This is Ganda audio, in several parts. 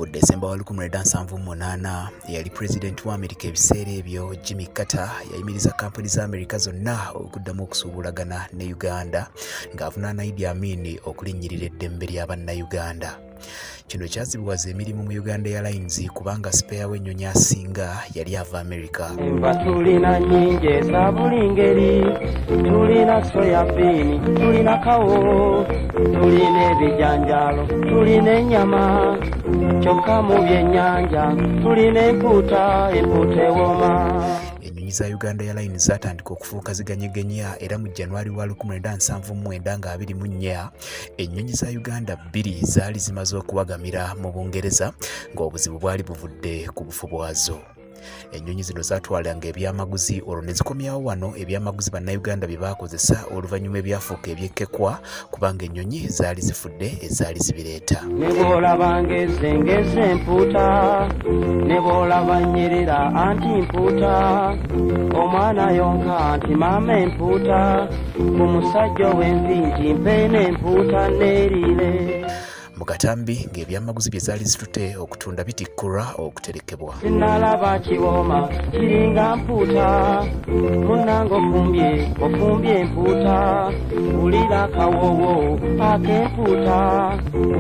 Mu December wa 1978 yali president wa America ebiseera ebyo Jimmy Carter yayimiriza kampuni za America zonna okuddamu okusuubulagana ne Uganda ng'avunaana Idi Amin okulinnyirira eddembe ly'Abannayuganda. Kino kyazibwaza emirimu mu Uganda Airlines kubanga spare w'ennyonyi asinga yali ava America. Tulina nnyingi eza buli ngeri, tulina soya bean, tulina kawo, tulina ebijanjaalo, tulina ennyama, kyokka mu byennyanja tulina empuuta ewooma. Ennyonyi za Uganda Airlines zatandika okufuuka ziganyeganya era mu January wa 1979 nga 24 ennyonyi za Uganda 2 zaali zimaze okuwagamira mu Bungereza ng'obuzibu bwali buvudde ku bufu bwazo. Ennyonyi zino zaatwalanga ebyamaguzi olwo ne zikomyawo wano ebyamaguzi bannayuganda bye baakozesa oluvannyuma ebyafuuka ebyekkekwa kubanga ennyonyi zaali zifudde ezaali zibireeta. Ne bw'olaba ng'ezengeza empuuta, ne bw'olaba nnyirira anti mpuuta, omwana yonka anti maama empuuta, ku musajja ow'envi mpe n'empuuta neeriire. Mu katambi ng'ebyamaguzi bye zaali zitute okutunda bitikkulwa okuterekebwa. Sinalaba kiwooma kiringa mpuuta, munnange ofumbye empuuta, wulira akawoowo ak'empuuta,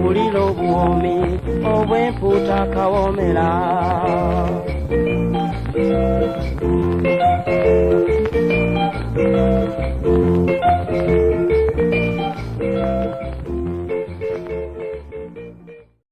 wulira obuwoomi obw'empuuta kawoomera.